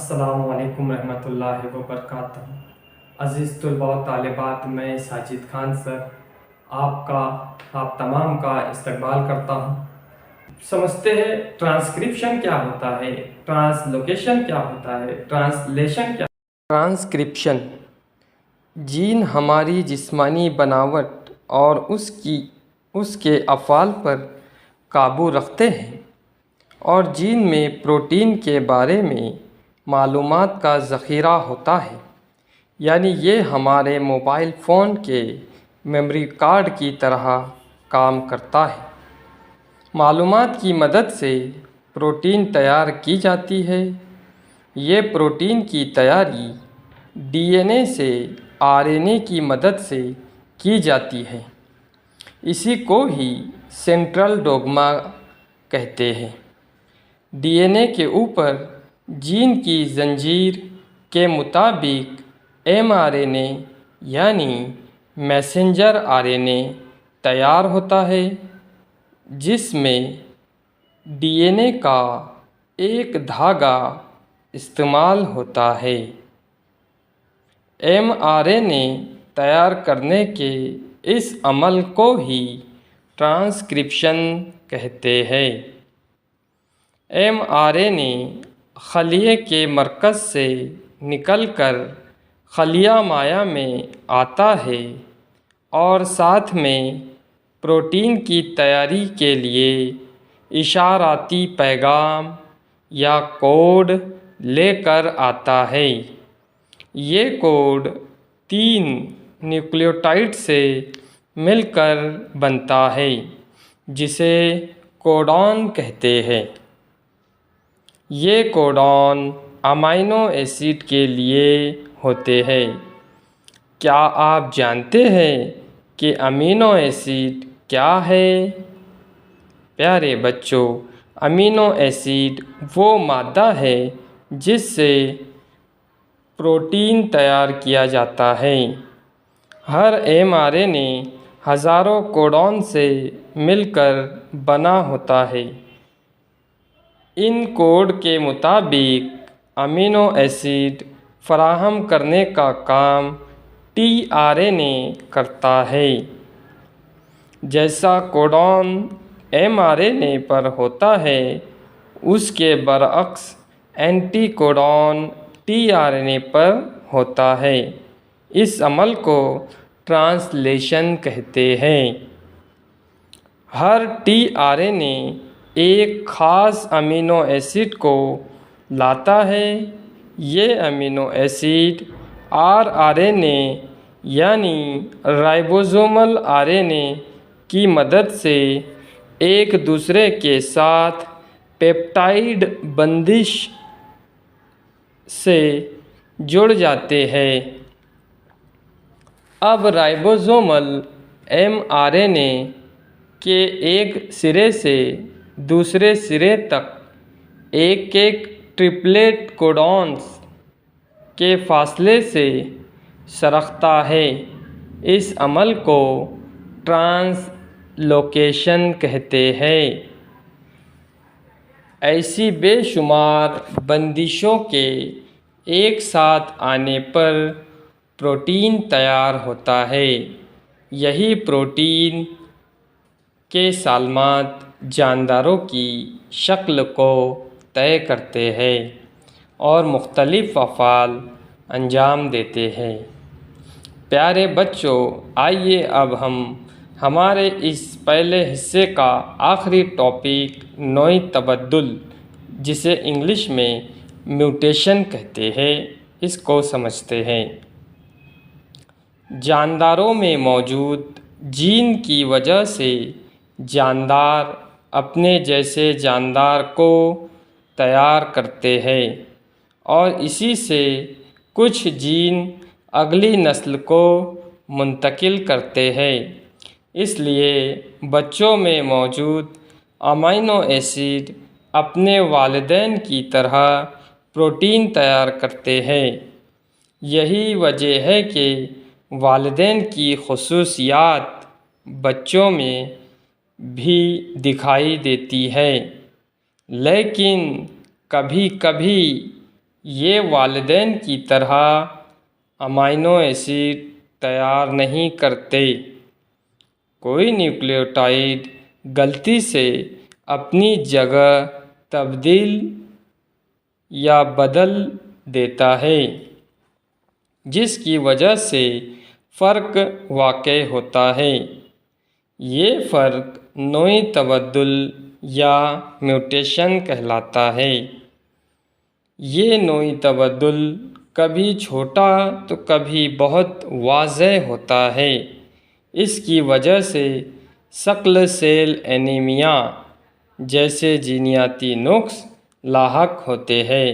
अस्सलामुअलैकुम रहमतुल्लाहि व बरकातहू। अज़ीज़ तलबा व तालिबात, मैं साजिद खान सर आप तमाम का इस्तकबाल करता हूँ। समझते हैं ट्रांसक्रिप्शन क्या होता है, ट्रांसलोकेशन क्या होता है, ट्रांसलेशन क्या। ट्रांसक्रिप्शन जीन हमारी जिस्मानी बनावट और उसके अफ़ाल पर काबू रखते हैं और जीन में प्रोटीन के बारे में मालूमात का ज़ख़ीरा होता है। यानी ये हमारे मोबाइल फ़ोन के मेमोरी कार्ड की तरह काम करता है। मालूमात की मदद से प्रोटीन तैयार की जाती है। ये प्रोटीन की तैयारी डीएनए से आरएनए की मदद से की जाती है। इसी को ही सेंट्रल डोग्मा कहते हैं। डीएनए के ऊपर जीन की जंजीर के मुताबिक एमआरएनए यानी मैसेंजर आरएनए तैयार होता है, जिसमें डीएनए का एक धागा इस्तेमाल होता है। एमआरएनए तैयार करने के इस अमल को ही ट्रांसक्रिप्शन कहते हैं। एमआरएनए खलिए के मरकज़ से निकलकर खलिया माया में आता है और साथ में प्रोटीन की तैयारी के लिए इशाराती पैगाम या कोड लेकर आता है। ये कोड 3 न्यूक्लियोटाइड से मिलकर बनता है, जिसे कोडॉन कहते हैं। ये कोडॉन अमीनो एसिड के लिए होते हैं। क्या आप जानते हैं कि अमीनो एसिड क्या है? प्यारे बच्चों, अमीनो एसिड वो मादा है जिससे प्रोटीन तैयार किया जाता है। हर एमआरएनए हज़ारों कोडॉन से मिलकर बना होता है। इन कोड के मुताबिक अमीनो एसिड फराहम करने का काम टीआरएनए करता है। जैसा कोडॉन एमआरएनए पर होता है, उसके बरअक्स एंटीकोडॉन टीआरएनए पर होता है। इस अमल को ट्रांसलेशन कहते हैं। हर टीआरएनए एक ख़ास अमीनो एसिड को लाता है। ये अमीनो एसिड आरएनए यानी राइबोसोमल आरएनए की मदद से एक दूसरे के साथ पेप्टाइड बंदिश से जुड़ जाते हैं। अब राइबोसोमल एमआरएनए के एक सिरे से दूसरे सिरे तक एक एक ट्रिपलेट कोडॉन्स के फासले से सरकता है। इस अमल को ट्रांसलोकेशन कहते हैं। ऐसी बेशुमार बंदिशों के एक साथ आने पर प्रोटीन तैयार होता है। यही प्रोटीन के सालमात जानदारों की शक्ल को तय करते हैं और मुख्तलिफ़ अफ़ाल अंजाम देते हैं। प्यारे बच्चों, आइए अब हम हमारे इस पहले हिस्से का आखिरी टॉपिक नोई तबद्दुल, जिसे इंग्लिश में म्यूटेशन कहते हैं, इसको समझते हैं। जानदारों में मौजूद जीन की वजह से जानदार अपने जैसे जानदार को तैयार करते हैं और इसी से कुछ जीन अगली नस्ल को मुंतकिल करते हैं। इसलिए बच्चों में मौजूद अमीनो एसिड अपने वालिदैन की तरह प्रोटीन तैयार करते हैं। यही वजह है कि वालिदैन की खुसूसियात बच्चों में भी दिखाई देती है, लेकिन कभी कभी ये वालिदैन की तरह अमाइनो एसिड तैयार नहीं करते। कोई न्यूक्लियोटाइड गलती से अपनी जगह तब्दील या बदल देता है, जिसकी वजह से फ़र्क वाक़ई होता है। ये फ़र्क नोई तबद्दुल या म्यूटेशन कहलाता है। ये नोई तबद्दुल कभी छोटा तो कभी बहुत वाज़ेह होता है। इसकी वजह से सिकल सेल एनीमिया जैसे जीनियाती नुक्स लाहक होते हैं।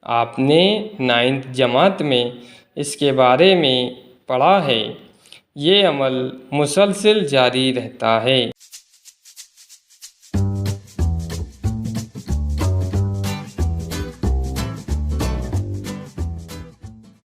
आपने 9th जमात में इसके बारे में पढ़ा है। ये अमल मुसलसल जारी रहता है।